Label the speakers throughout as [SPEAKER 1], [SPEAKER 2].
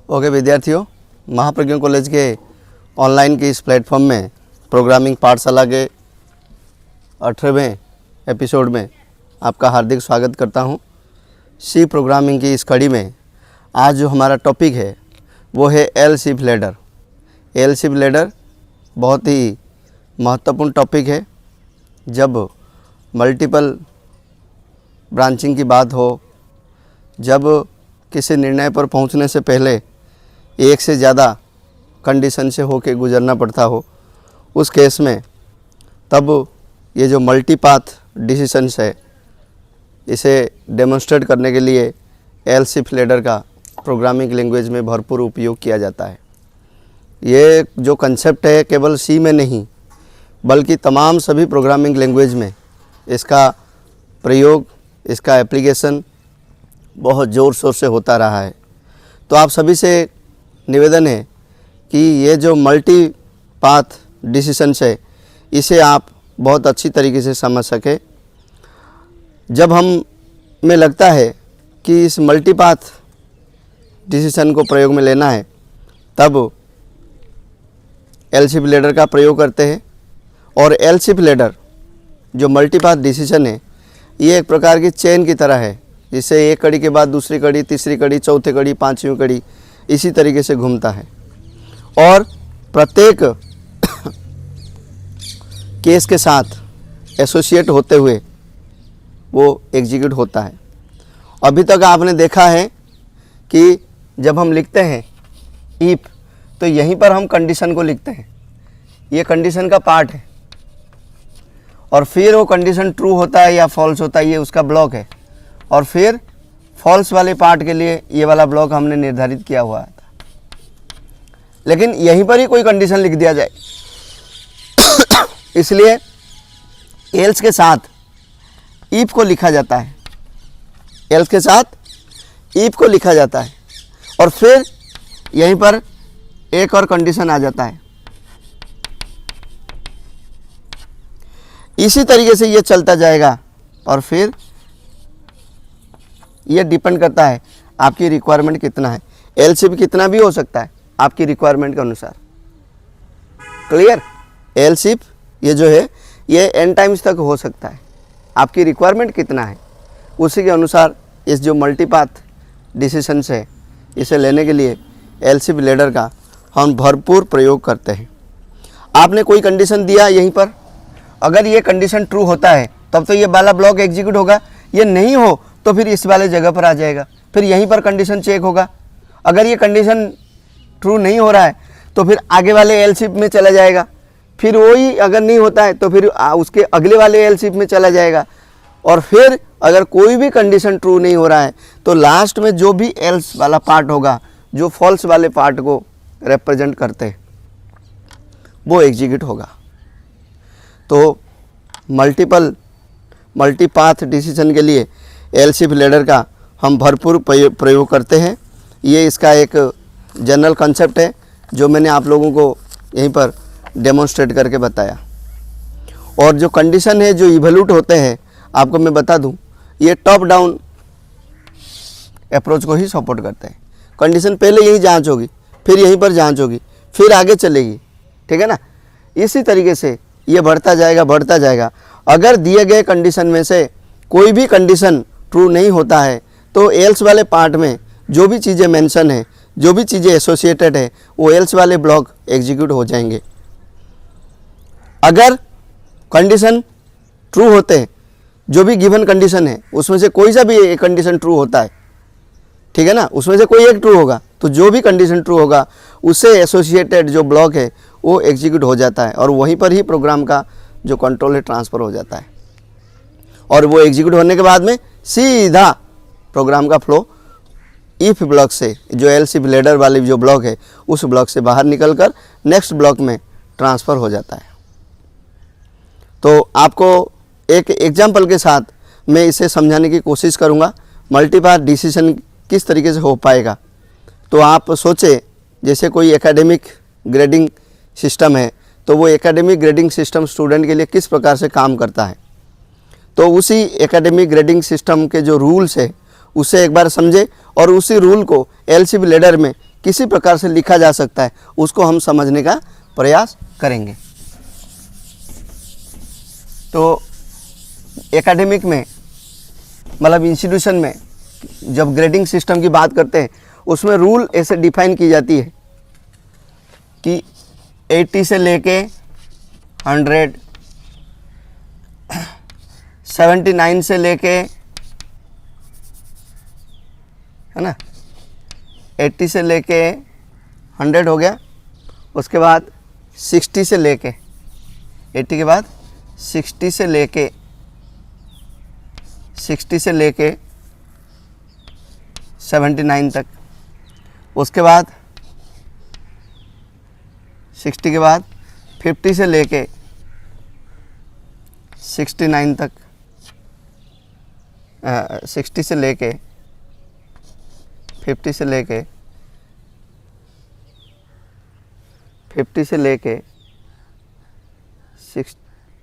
[SPEAKER 1] Okay विद्यार्थियों, Mahapragya college के online के इस प्लेटफॉर्म में प्रोग्रामिंग पाठशाला के 18वें एपिसोड में आपका हार्दिक स्वागत करता हूं। सी प्रोग्रामिंग की इस कड़ी में आज जो हमारा टॉपिक है वो है L ship ladder. L ship ladder बहुत ही महत्वपूर्ण टॉपिक है। जब मल्टीपल ब्रांचिंग की बात हो, जब किसी निर्णय पर पहुंचने से पहले एक से ज़्यादा कंडीशन से होके गुजरना पड़ता हो, उस केस में तब ये जो मल्टीपाथ डिसीजंस है, इसे डेमोन्स्ट्रेट करने के लिए एल शिप लैडर का प्रोग्रामिंग लैंग्वेज में भरपूर उपयोग किया जाता है। ये जो कंसेप्ट है केवल सी में नहीं बल्कि तमाम सभी प्रोग्रामिंग लैंग्वेज में इसका प्रयोग, इसका एप्लीकेशन बहुत ज़ोर शोर से होता रहा है। तो आप सभी से निवेदन है कि ये जो मल्टी पाथ डिसीजंस है इसे आप बहुत अच्छी तरीके से समझ सके। जब हमें लगता है कि इस मल्टी पाथ डिसीजन को प्रयोग में लेना है, तब एल शिप लैडर का प्रयोग करते हैं। और एल शिप लैडर जो मल्टी पाथ डिसीजन है, ये एक प्रकार की चेन की तरह है, जिससे एक कड़ी के बाद दूसरी कड़ी, तीसरी कड़ी, चौथी कड़ी, पांचवी कड़ी, इसी तरीके से घूमता है और प्रत्येक केस के साथ एसोसिएट होते हुए वो एग्जीक्यूट होता है। अभी तक आपने देखा है कि जब हम लिखते हैं इफ, तो यहीं पर हम कंडीशन को लिखते हैं, ये कंडीशन का पार्ट है, और फिर वो कंडीशन ट्रू होता है या फॉल्स होता है, ये उसका ब्लॉक है, और फिर फॉल्स वाले पार्ट के लिए ये वाला ब्लॉक हमने निर्धारित किया हुआ था। लेकिन यहीं पर ही कोई कंडीशन लिख दिया जाए, इसलिए एल्स के साथ इफ को लिखा जाता है, एल्स के साथ इफ को लिखा जाता है, और फिर यहीं पर एक और कंडीशन आ जाता है। इसी तरीके से ये चलता जाएगा, और फिर ये डिपेंड करता है आपकी रिक्वायरमेंट कितना है। एल शिप कितना भी हो सकता है आपकी रिक्वायरमेंट के अनुसार। क्लियर? एल शिप ये जो है ये एन टाइम्स तक हो सकता है, आपकी रिक्वायरमेंट कितना है उसी के अनुसार इस जो मल्टीपाथ डिसीजंस है इसे लेने के लिए एल शिप लैडर का हम भरपूर प्रयोग करते हैं। आपने कोई कंडीशन दिया यहीं पर, अगर ये कंडीशन ट्रू होता है तब तो ये वाला ब्लॉक एग्जीक्यूट होगा, ये नहीं हो तो फिर इस वाले जगह पर आ जाएगा, फिर यहीं पर कंडीशन चेक होगा। अगर ये कंडीशन ट्रू नहीं हो रहा है तो फिर आगे वाले एल शिप में चला जाएगा, फिर वही अगर नहीं होता है तो फिर उसके अगले वाले एल शिप में चला जाएगा, और फिर अगर कोई भी कंडीशन ट्रू नहीं हो रहा है तो लास्ट में जो भी एल्स वाला पार्ट होगा, जो फॉल्स वाले पार्ट को रिप्रेजेंट करते हैं, वो एग्जीक्यूट होगा। तो मल्टीपाथ डिसीजन के लिए एल शिप लैडर का हम भरपूर प्रयोग करते हैं। ये इसका एक जनरल कंसेप्ट है जो मैंने आप लोगों को यहीं पर डेमोन्स्ट्रेट करके बताया। और जो कंडीशन है जो इवैल्यूएट होते हैं, आपको मैं बता दूं, ये टॉप डाउन अप्रोच को ही सपोर्ट करते हैं। कंडीशन पहले यही जांच होगी, फिर यहीं पर जांच होगी, फिर आगे चलेगी, ठीक है ना। इसी तरीके से ये बढ़ता जाएगा। अगर दिए गए कंडीशन में से कोई भी कंडीशन ट्रू नहीं होता है तो एल्स वाले पार्ट में जो भी चीज़ें मेंशन है, जो भी चीज़ें एसोसिएटेड है, वो एल्स वाले ब्लॉक एग्जीक्यूट हो जाएंगे। अगर कंडीशन ट्रू होते हैं, जो भी गिवन कंडीशन है उसमें से कोई सा भी एक कंडीशन ट्रू होता है, ठीक है ना, उसमें से कोई एक ट्रू होगा, तो जो भी कंडीशन ट्रू होगा उससे एसोसिएटेड जो ब्लॉक है वो एग्जीक्यूट हो जाता है, और वहीं पर ही प्रोग्राम का जो कंट्रोल है ट्रांसफ़र हो जाता है। और वो एग्जीक्यूट होने के बाद में सीधा प्रोग्राम का फ्लो इफ ब्लॉक से, जो एल शिप लैडर वाली जो ब्लॉक है, उस ब्लॉक से बाहर निकलकर नेक्स्ट ब्लॉक में ट्रांसफ़र हो जाता है। तो आपको एक एग्जाम्पल के साथ मैं इसे समझाने की कोशिश करूँगा मल्टीपाथ डिसीजन किस तरीके से हो पाएगा। तो आप सोचें, जैसे कोई एकेडमिक ग्रेडिंग सिस्टम है, तो वो एकेडमिक ग्रेडिंग सिस्टम स्टूडेंट के लिए किस प्रकार से काम करता है। तो उसी एकेडमिक ग्रेडिंग सिस्टम के जो रूल्स है उसे एक बार समझे और उसी रूल को एल शिप लैडर में किसी प्रकार से लिखा जा सकता है, उसको हम समझने का प्रयास करेंगे। तो एकेडमिक में मतलब इंस्टीट्यूशन में जब ग्रेडिंग सिस्टम की बात करते हैं, उसमें रूल ऐसे डिफाइन की जाती है कि 80 से लेके 100, 79 से लेके, है ना, 80 से लेके 100 हो गया। उसके बाद 60 से लेके 80 के बाद 60 से लेके 79 तक। उसके बाद 60 के बाद 50 से लेके 69 तक, 60 से लेके 50 से लेके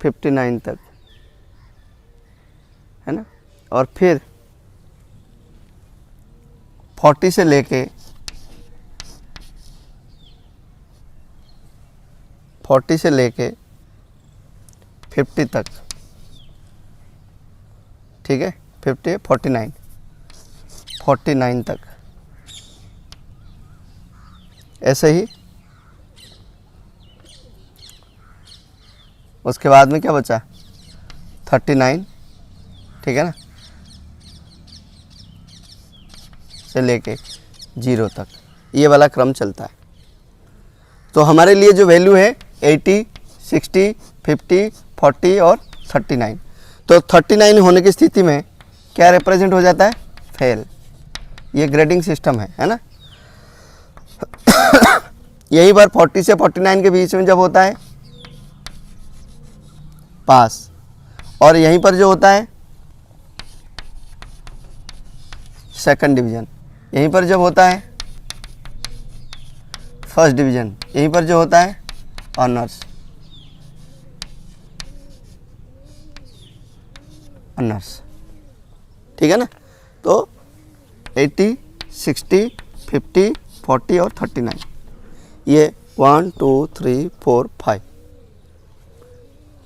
[SPEAKER 1] 59 तक, है ना। और फिर 40 से लेके 50 तक, ठीक है, 49 तक। ऐसे ही उसके बाद में क्या बचा, 39, ठीक है ना, से लेके 0 तक, ये वाला क्रम चलता है। तो हमारे लिए जो वैल्यू है 80, 60, 50, 40 और 39। तो 39 होने की स्थिति में क्या रिप्रेजेंट हो जाता है, फेल। ये ग्रेडिंग सिस्टम है ना। यही बार 40 से 49 के बीच में जब होता है पास, और यहीं पर जो होता है सेकंड डिवीज़न, यहीं पर जब होता है फर्स्ट डिवीज़न, यहीं पर जो होता है ऑनर्स, ठीक है ना। तो 80, 60, 50, 40 और 39, ये 1, 2, 3, 4, 5,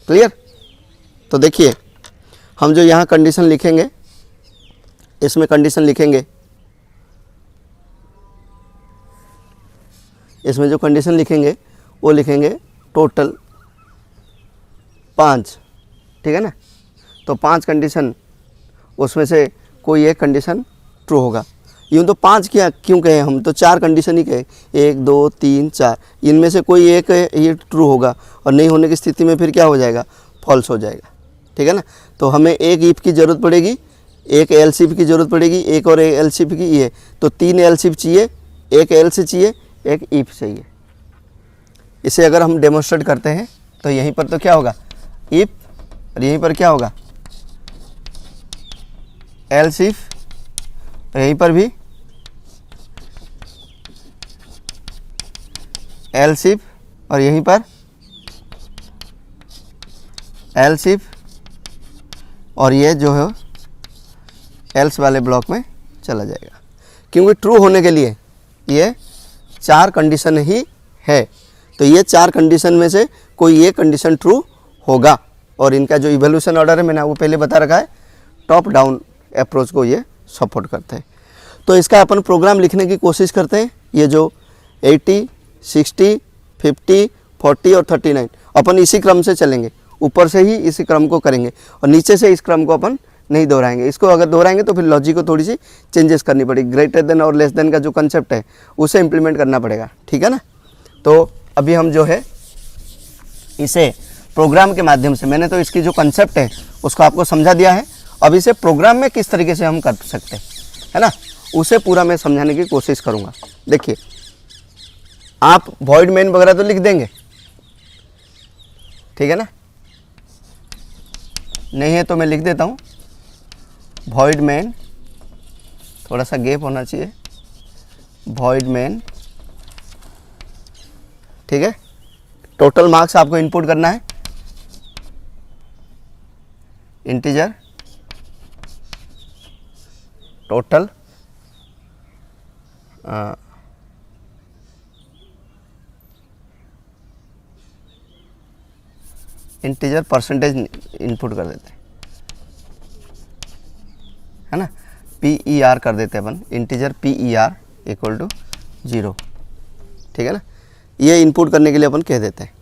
[SPEAKER 1] क्लियर। तो देखिए हम जो यहाँ कंडीशन लिखेंगे, इसमें कंडीशन लिखेंगे, इसमें जो कंडीशन लिखेंगे वो लिखेंगे टोटल 5, ठीक है ना। तो 5 कंडीशन, उसमें से कोई एक कंडीशन ट्रू होगा। यूँ तो 5 क्या क्यों कहे, हम तो 4 कंडीशन ही कहे, 1, 2, 3, 4, इनमें से कोई एक ये ट्रू होगा, और नहीं होने की स्थिति में फिर क्या हो जाएगा, फॉल्स हो जाएगा, ठीक है ना। तो हमें एक इफ की ज़रूरत पड़ेगी, एक एल्स इफ की ज़रूरत पड़ेगी, एक और एल्स इफ की, ये तो 3 एल्स इफ चाहिए, एक एल्स चाहिए, एक इफ चाहिए। इसे अगर हम डेमोन्स्ट्रेट करते हैं तो यहीं पर तो क्या होगा, इफ, और यहीं पर क्या होगा, एल्स इफ, और यहीं पर भी एल्स इफ, और यहीं पर एल्स इफ, और ये जो है एल्स वाले ब्लॉक में चला जाएगा। क्योंकि ट्रू होने के लिए ये 4 कंडीशन ही है, तो ये 4 कंडीशन में से कोई एक कंडीशन ट्रू होगा। और इनका जो इवोल्यूशन ऑर्डर है, मैंने आपको पहले बता रखा है, टॉप डाउन अप्रोच को ये सपोर्ट करते हैं। तो इसका अपन प्रोग्राम लिखने की कोशिश करते हैं। ये जो 80, 60, 50, 40 और 39 अपन इसी क्रम से चलेंगे, ऊपर से ही इसी क्रम को करेंगे, और नीचे से इस क्रम को अपन नहीं दोहराएंगे। इसको अगर दोहराएंगे तो फिर लॉजिक को थोड़ी सी चेंजेस करनी पड़ेगी, ग्रेटर देन और लेस देन का जो कंसेप्ट है उसे इम्प्लीमेंट करना पड़ेगा, ठीक है ना। तो अभी हम जो है इसे प्रोग्राम के माध्यम से, मैंने तो इसकी जो कंसेप्ट है उसको आपको समझा दिया है, अब इसे प्रोग्राम में किस तरीके से हम कर सकते हैं, है ना, उसे पूरा मैं समझाने की कोशिश करूँगा। देखिए आप वॉइड मेन वगैरह तो लिख देंगे, ठीक है ना, नहीं है तो मैं लिख देता हूँ, वॉइड मेन, थोड़ा सा गैप होना चाहिए, वॉइड मेन, ठीक है। टोटल मार्क्स आपको इनपुट करना है, integer total integer percentage input कर देते हैं, है ना, PER कर देते हैं अपन, इंटीजर PER इक्वल टू 0, ठीक है ना। ये इनपुट करने के लिए अपन कह देते हैं।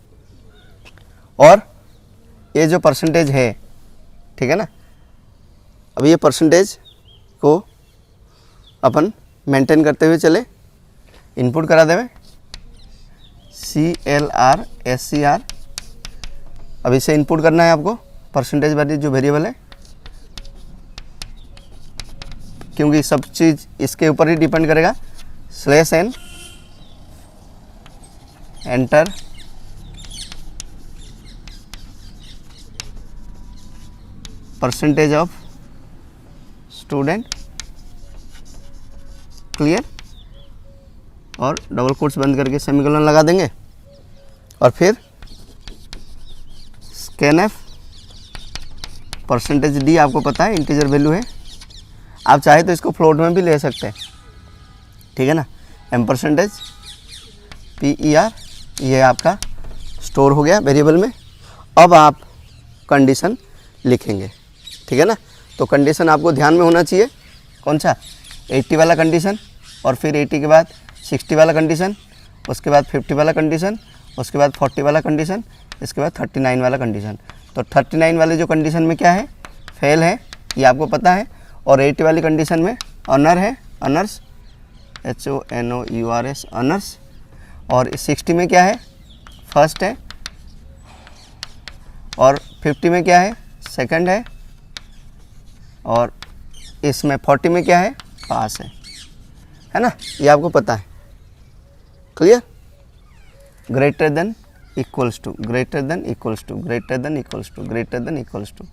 [SPEAKER 1] और ये जो परसेंटेज है, ठीक है ना, अब ये परसेंटेज को अपन मेंटेन करते हुए चले, इनपुट करा देवे CLR SCR। अब इसे इनपुट करना है आपको, परसेंटेज वाली जो वेरिएबल है, क्योंकि सब चीज़ इसके ऊपर ही डिपेंड करेगा। /n enter percentage of student, clear, और डबल कोट्स बंद करके सेमीकोलन लगा देंगे। और फिर scanf परसेंटेज D, आपको पता है इंटीजर वैल्यू है, आप चाहे तो इसको फ्लोट में भी ले सकते हैं, ठीक है ना। %, PER, ये आपका स्टोर हो गया वेरिएबल में। अब आप कंडीशन लिखेंगे, ठीक है ना। तो कंडीशन आपको ध्यान में होना चाहिए, कौन सा, 80 वाला कंडीशन, और फिर 80 के बाद 60 वाला कंडीशन, उसके बाद 50 वाला कंडीशन, उसके बाद 40 वाला कंडीशन, इसके बाद 39 वाला कंडीशन। तो 39 वाले जो कंडीशन में क्या है, फेल है, ये आपको पता है। और 80 वाली कंडीशन में ऑनर है, ऑनर्स, HONOURS, ऑनर्स। और 60 में क्या है, फर्स्ट है। और 50 में क्या है, सेकंड है। और इसमें 40 में क्या है, पास है ना, ये आपको पता है, clear. Greater than equals to, greater than equals to, greater than equals to, greater than equals to,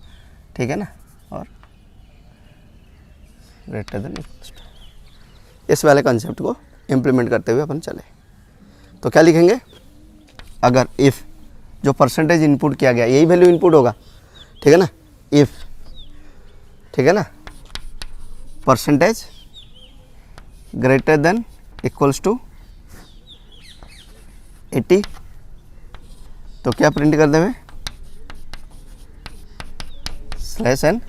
[SPEAKER 1] ठीक है ना, और ग्रेटर देन इक्वल्स टू। इस वाले कंसेप्ट को इम्प्लीमेंट करते हुए अपन चले। तो क्या लिखेंगे, अगर इफ़ जो परसेंटेज इनपुट किया गया यही वैल्यू इनपुट होगा, ठीक है ना। इफ़, ठीक है ना, percentage greater than equals to 80, तो क्या प्रिंट कर देंगे, /n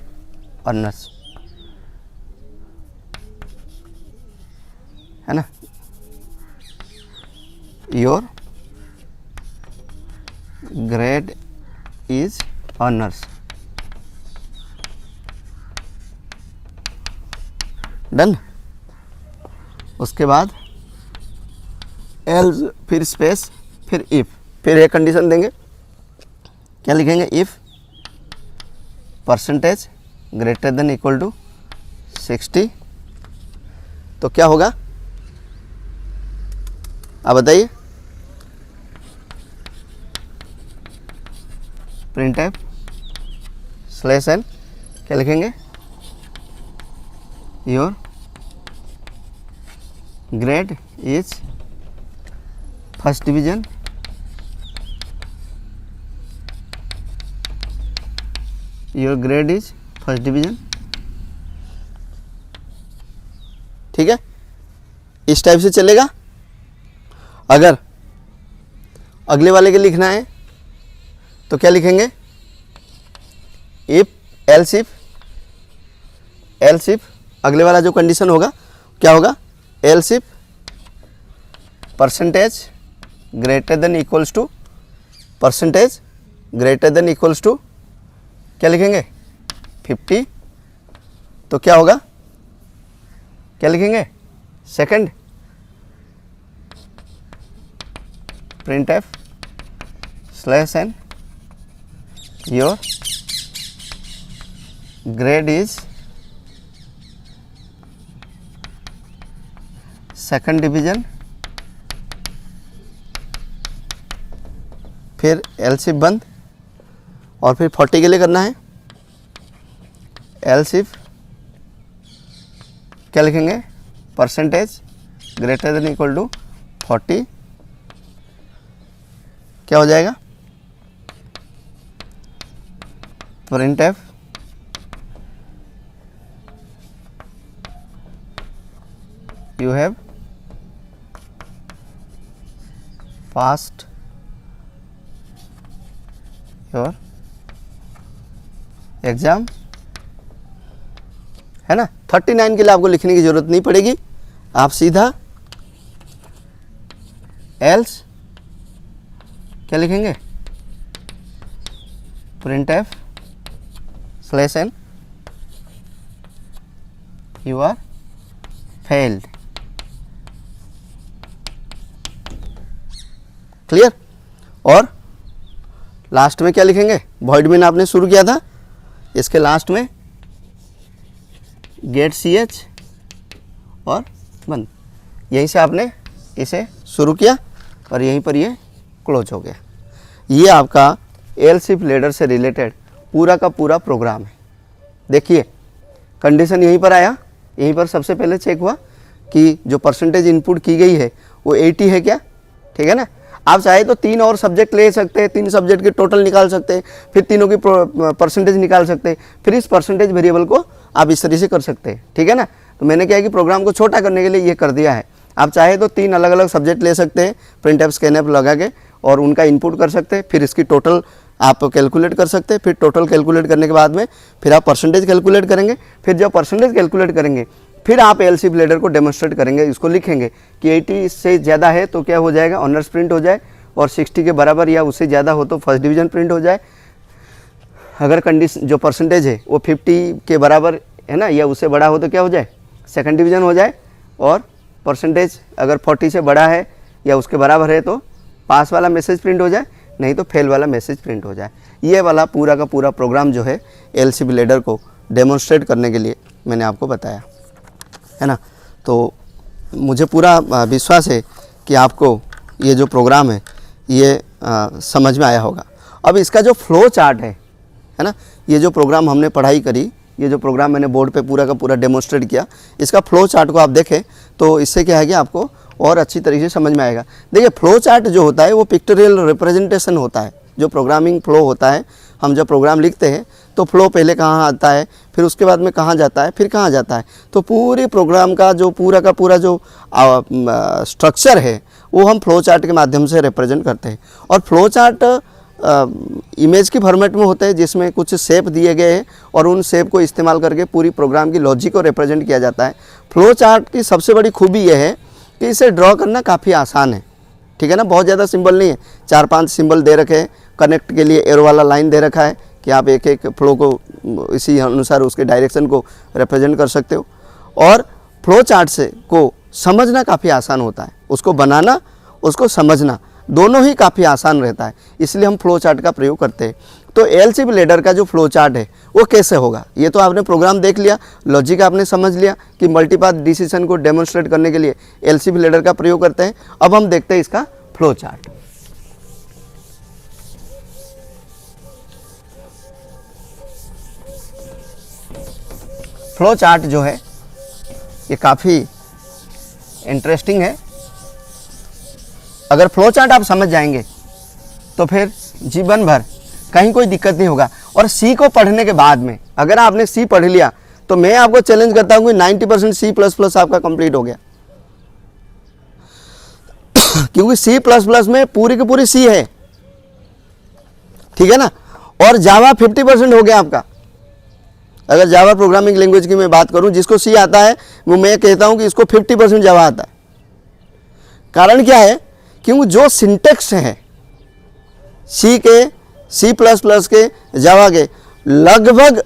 [SPEAKER 1] ऑनर्स, है ना, your grade is honours, done. उसके बाद एल्स, फिर स्पेस, फिर इफ, फिर एक कंडीशन देंगे, क्या लिखेंगे, if percentage greater than equal to 60, तो क्या होगा, आप बताइए, printf /n, क्या लिखेंगे, your grade is first division, your grade is first division, ठीक है। इस टाइप से चलेगा। अगर अगले वाले के लिखना है तो क्या लिखेंगे, इफ एल्स इफ अगले वाला जो कंडीशन होगा क्या होगा, else if percentage greater than equals to, percentage greater than equals to, क्या लिखेंगे, 50, तो क्या होगा, क्या लिखेंगे, second, printf /n, your grade is second division, फिर एल्स इफ बंद, और फिर 40 के लिए करना है, एल्स इफ क्या लिखेंगे, percentage greater than equal to 40, क्या हो जाएगा, printf you have passed your exam, है ना। 39 के लिए आपको लिखने की जरूरत नहीं पड़ेगी, आप सीधा एल्स क्या लिखेंगे, printf/n you are failed। Clear. और लास्ट में क्या लिखेंगे, वॉइड मेन आपने शुरू किया था, इसके लास्ट में गेट ch और बंद, यहीं से आपने इसे शुरू किया और यहीं पर ये क्लोज हो गया। ये आपका एलसीफ लेडर से रिलेटेड पूरा का पूरा प्रोग्राम है। देखिए कंडीशन यहीं पर आया, यहीं पर सबसे पहले चेक हुआ कि जो परसेंटेज इनपुट की गई है वो 80 है क्या, ठीक है ना। आप चाहे तो 3 और सब्जेक्ट ले सकते हैं, 3 सब्जेक्ट के टोटल निकाल सकते हैं, फिर तीनों की परसेंटेज निकाल सकते हैं, फिर इस परसेंटेज वेरिएबल को आप इस तरीके से कर सकते हैं, ठीक है ना। तो मैंने क्या है कि प्रोग्राम को छोटा करने के लिए ये कर दिया है। आप चाहे तो 3 अलग अलग सब्जेक्ट ले सकते हैं, प्रिंटफ स्कैनफ लगा के, और उनका इनपुट कर सकते हैं, फिर इसकी टोटल आप कैलकुलेट कर सकते हैं। फिर टोटल कैलकुलेट करने के बाद में फिर आप परसेंटेज कैलकुलेट करेंगे। फिर जब परसेंटेज कैलकुलेट करेंगे फिर आप एलसीफ लेडर को डेमोन्स्ट्रेट करेंगे, इसको लिखेंगे कि 80 से ज़्यादा है तो क्या हो जाएगा, ऑनर्स प्रिंट हो जाए, और 60 के बराबर या उससे ज़्यादा हो तो फर्स्ट डिवीज़न प्रिंट हो जाए। अगर कंडीशन जो परसेंटेज है वो 50 के बराबर है ना या उससे बड़ा हो तो क्या हो जाए, सेकंड डिवीज़न हो जाए, और परसेंटेज अगर 40 से बड़ा है या उसके बराबर है तो पास वाला मैसेज प्रिंट हो जाए, नहीं तो फेल वाला मैसेज प्रिंट हो जाए। ये वाला पूरा का पूरा प्रोग्राम जो है एलसीफ लेडर को डेमोन्स्ट्रेट करने के लिए मैंने आपको बताया, है ना। तो मुझे पूरा विश्वास है कि आपको ये जो प्रोग्राम है ये समझ में आया होगा। अब इसका जो फ्लो चार्ट है ना, ये जो प्रोग्राम हमने पढ़ाई करी, ये जो प्रोग्राम मैंने बोर्ड पे पूरा का पूरा डेमोन्स्ट्रेट किया, इसका फ्लो चार्ट को आप देखें तो इससे क्या है कि आपको और अच्छी तरीके से समझ में आएगा। देखिए फ्लो चार्ट जो होता है वो पिक्टोरियल रिप्रेजेंटेशन होता है। जो प्रोग्रामिंग फ्लो होता है, हम जब प्रोग्राम लिखते हैं तो फ्लो पहले कहाँ आता है, फिर उसके बाद में कहाँ जाता है, फिर कहाँ जाता है, तो पूरे प्रोग्राम का पूरा जो स्ट्रक्चर है वो हम फ्लो चार्ट के माध्यम से रिप्रेजेंट करते हैं। और फ्लो चार्ट इमेज की फॉर्मेट में होते हैं जिसमें कुछ शेप दिए गए हैं और उन शेप को इस्तेमाल करके पूरी प्रोग्राम की लॉजिक को रिप्रेजेंट किया जाता है। फ्लो चार्ट की सबसे बड़ी खूबी यह है कि इसे ड्रॉ करना काफ़ी आसान है, ठीक है ना। बहुत ज़्यादा सिंबल नहीं है, 4-5 सिंबल दे रखे हैं, कनेक्ट के लिए एरो वाला लाइन दे रखा है कि आप एक एक फ्लो को इसी अनुसार उसके डायरेक्शन को रिप्रेजेंट कर सकते हो। और फ्लो चार्ट से को समझना काफ़ी आसान होता है, उसको बनाना, उसको समझना दोनों ही काफ़ी आसान रहता है, इसलिए हम फ्लो चार्ट का प्रयोग करते हैं। तो एलसीफ लेडर का जो फ्लो चार्ट है वो कैसे होगा, ये तो आपने प्रोग्राम देख लिया, लॉजिक आपने समझ लिया कि मल्टीपाथ डिसीजन को डेमोन्स्ट्रेट करने के लिए एलसीफ लेडर का प्रयोग करते हैं। अब हम देखते हैं इसका फ्लो चार्ट। फ्लो चार्ट जो है ये काफ़ी इंटरेस्टिंग है। अगर फ्लो चार्ट आप समझ जाएंगे तो फिर जीवन भर कहीं कोई दिक्कत नहीं होगा। और सी को पढ़ने के बाद में अगर आपने सी पढ़ लिया तो मैं आपको चैलेंज करता हूं कि 90% C++ आपका कंप्लीट हो गया क्योंकि C++ में पूरी की पूरी सी है, ठीक है ना। और जावा 50% हो गया आपका। अगर जावा प्रोग्रामिंग लैंग्वेज की मैं बात करूं, जिसको सी आता है वो मैं कहता हूं कि इसको 50% जावा आता है। कारण क्या है, क्योंकि जो सिंटेक्स है सी के, C++ के, जावा के लगभग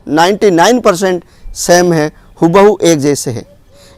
[SPEAKER 1] 99% सेम है, हुबहू एक जैसे है।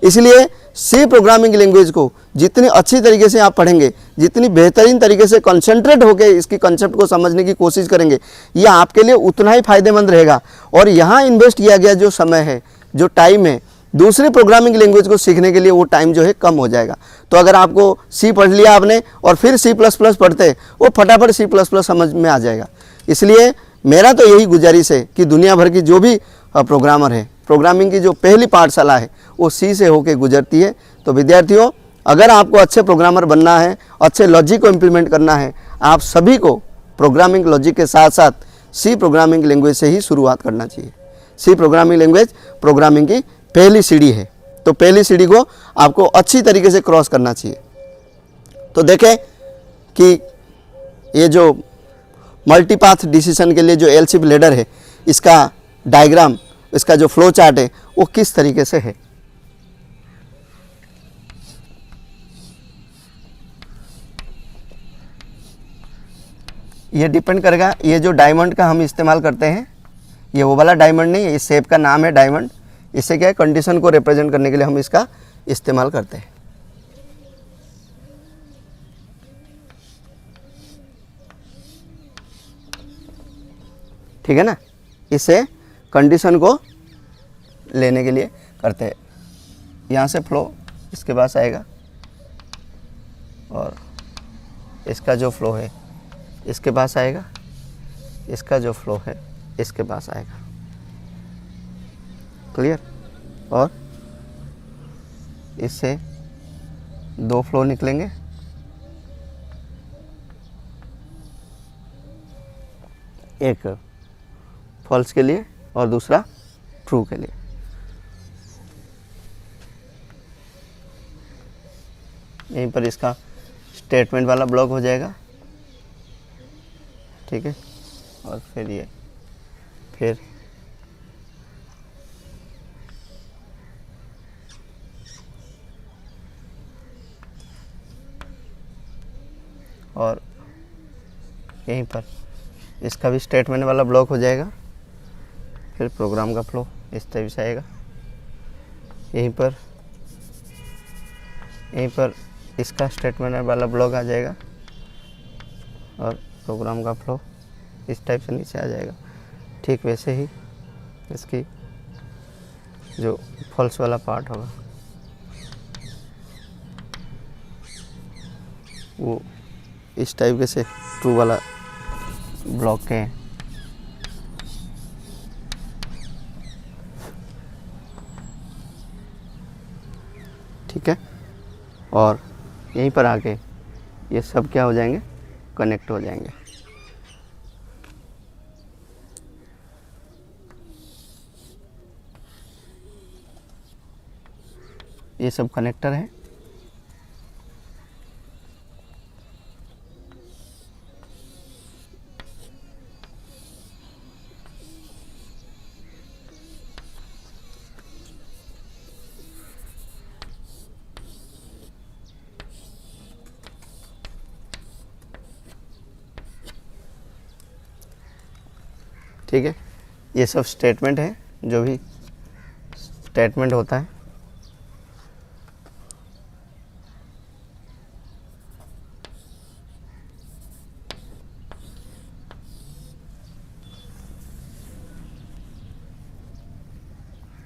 [SPEAKER 1] इसलिए सी प्रोग्रामिंग लैंग्वेज को जितनी अच्छी तरीके से आप पढ़ेंगे, जितनी बेहतरीन तरीके से कंसंट्रेट होकर इसकी कंसेप्ट को समझने की कोशिश करेंगे, ये आपके लिए उतना ही फायदेमंद रहेगा। और यहाँ इन्वेस्ट किया गया जो समय है, जो टाइम है, दूसरी प्रोग्रामिंग लैंग्वेज को सीखने के लिए वो टाइम जो है कम हो जाएगा। तो अगर आपको सी पढ़ लिया आपने और फिर C++ पढ़ते, वो फटाफट C++ समझ में आ जाएगा। इसलिए मेरा तो यही गुजारिश है कि दुनिया भर की जो भी प्रोग्रामर है, प्रोग्रामिंग की जो पहली पाठशाला है वो सी से होकर गुजरती है। तो विद्यार्थियों, अगर आपको अच्छे प्रोग्रामर बनना है, अच्छे लॉजिक को इम्प्लीमेंट करना है, आप सभी को प्रोग्रामिंग लॉजिक के साथ साथ सी प्रोग्रामिंग लैंग्वेज से ही शुरुआत करना चाहिए। सी प्रोग्रामिंग लैंग्वेज प्रोग्रामिंग की पहली सीढ़ी है, तो पहली सीढ़ी को आपको अच्छी तरीके से क्रॉस करना चाहिए। तो देखें कि ये जो मल्टीपाथ डिसीजन के लिए जो एलसीफ लेडर है, इसका डायग्राम, इसका जो फ्लो चार्ट है वो किस तरीके से है। ये डिपेंड करेगा, ये जो डायमंड का हम इस्तेमाल करते हैं ये वो वाला डायमंड नहीं है, इस शेप का नाम है डायमंड। इससे क्या है, कंडीशन को रिप्रेजेंट करने के लिए हम इसका इस्तेमाल करते हैं। ठीक है ना, इससे कंडीशन को लेने के लिए करते हैं। यहाँ से फ्लो इसके पास आएगा और इसका जो फ्लो है इसके पास आएगा, इसका जो फ्लो है इसके पास आएगा। क्लियर। और इससे दो फ्लो निकलेंगे, एक फॉल्स के लिए और दूसरा ट्रू के लिए। यहीं पर इसका स्टेटमेंट वाला ब्लॉक हो जाएगा। ठीक है, और फिर ये फिर और यहीं पर इसका भी स्टेटमेंट वाला ब्लॉक हो जाएगा। फिर प्रोग्राम का फ्लो इस टाइप से आएगा। यहीं पर इसका स्टेटमेंट वाला ब्लॉक आ जाएगा और प्रोग्राम का फ्लो इस टाइप से नीचे आ जाएगा। ठीक वैसे ही इसकी जो फॉल्स वाला पार्ट होगा वो इस टाइप के से ट्रू वाला ब्लॉक के हैं। ठीक है, और यहीं पर आके ये सब क्या हो जाएंगे, कनेक्ट हो जाएंगे। ये सब कनेक्टर है। ठीक है, ये सब स्टेटमेंट है, जो भी स्टेटमेंट होता है।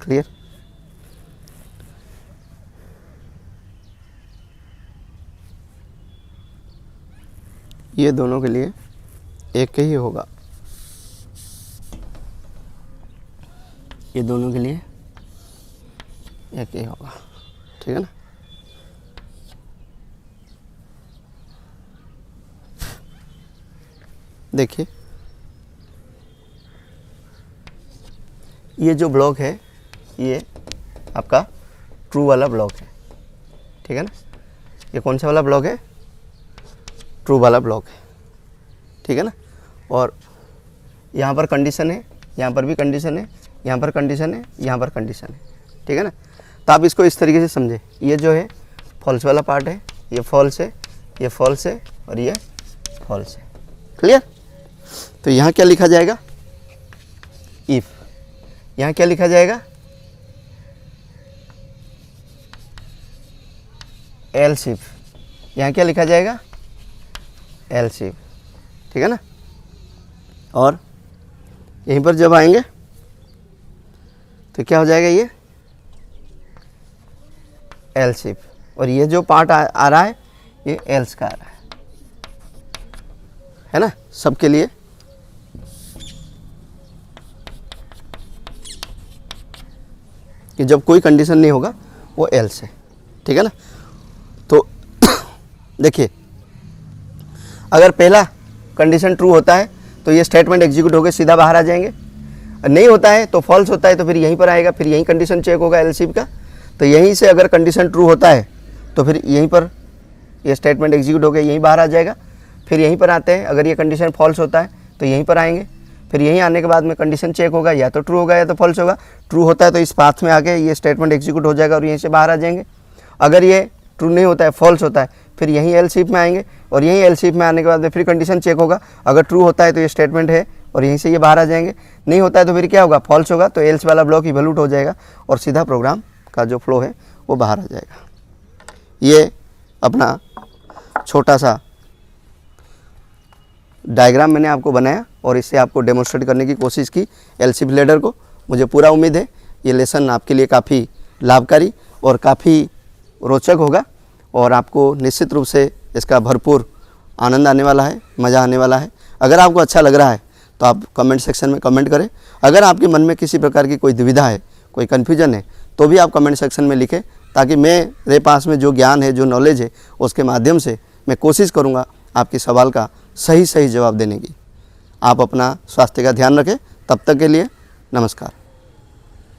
[SPEAKER 1] क्लियर। ये दोनों के लिए एक ही होगा, ये दोनों के लिए एक ही होगा। ठीक है ना। देखिए ये जो ब्लॉक है ये आपका ट्रू वाला ब्लॉक है। ठीक है ना, ये कौन सा वाला ब्लॉक है, ट्रू वाला ब्लॉक है। ठीक है ना, और यहाँ पर कंडीशन है, यहाँ पर भी कंडीशन है, यहाँ पर कंडीशन है, यहाँ पर कंडीशन है। ठीक है ना, तो आप इसको इस तरीके से समझे। ये जो है फॉल्स वाला पार्ट है, ये फॉल्स है, ये फॉल्स है और ये फॉल्स है। क्लियर। तो यहाँ क्या लिखा जाएगा, इफ। यहाँ क्या लिखा जाएगा, एल्स इफ। यहाँ क्या लिखा जाएगा, एल्स इफ। ठीक है ना, और यहीं पर जब आएंगे तो क्या हो जाएगा, ये एल्स इफ। और ये जो पार्ट आ रहा है ये एल्स का आ रहा है ना, सबके लिए। कि जब कोई कंडीशन नहीं होगा वो एल्स है। ठीक है ना, तो देखिए अगर पहला कंडीशन ट्रू होता है तो ये स्टेटमेंट एग्जीक्यूट होकर सीधा बाहर आ जाएंगे, नहीं होता है तो फॉल्स होता है तो फिर यहीं पर आएगा, फिर यहीं कंडीशन चेक होगा एल्स इफ का। तो यहीं से अगर कंडीशन ट्रू होता है तो फिर यहीं पर ये स्टेटमेंट एग्जीक्यूट होकर यहीं बाहर आ जाएगा। फिर यहीं पर आते हैं, अगर ये कंडीशन फॉल्स होता है तो यहीं पर आएंगे, फिर यहीं आने के बाद में कंडीशन चेक होगा, या तो ट्रू होगा या तो फॉल्स होगा। ट्रू होता है तो इस पाथ में आके ये स्टेटमेंट एग्जीक्यूट हो जाएगा और यहीं से बाहर आ जाएंगे। अगर ये ट्रू नहीं होता है, फॉल्स होता है, फिर यहीं एल्स इफ में आएंगे और यहीं एल्स इफ में आने के बाद में फिर कंडीशन चेक होगा। अगर ट्रू होता है तो ये स्टेटमेंट है और यहीं से ये बाहर आ जाएंगे। नहीं होता है तो फिर क्या होगा, फॉल्स होगा, तो एल्स वाला ब्लॉक इवैल्यूएट हो जाएगा और सीधा प्रोग्राम का जो फ्लो है वो बाहर आ जाएगा। ये अपना छोटा सा डायग्राम मैंने आपको बनाया और इससे आपको डेमोन्स्ट्रेट करने की कोशिश की एल्स इफ लैडर को। मुझे पूरा उम्मीद है ये लेसन आपके लिए काफ़ी लाभकारी और काफ़ी रोचक होगा और आपको निश्चित रूप से इसका भरपूर आनंद आने वाला है, मज़ा आने वाला है। अगर आपको अच्छा लग रहा है तो आप कमेंट सेक्शन में कमेंट करें। अगर आपके मन में किसी प्रकार की कोई दुविधा है, कोई कन्फ्यूजन है, तो भी आप कमेंट सेक्शन में लिखें, ताकि मेरे पास में जो ज्ञान है, जो नॉलेज है, उसके माध्यम से मैं कोशिश करूँगा आपके सवाल का सही जवाब देने की। आप अपना स्वास्थ्य का ध्यान रखें। तब तक के लिए नमस्कार।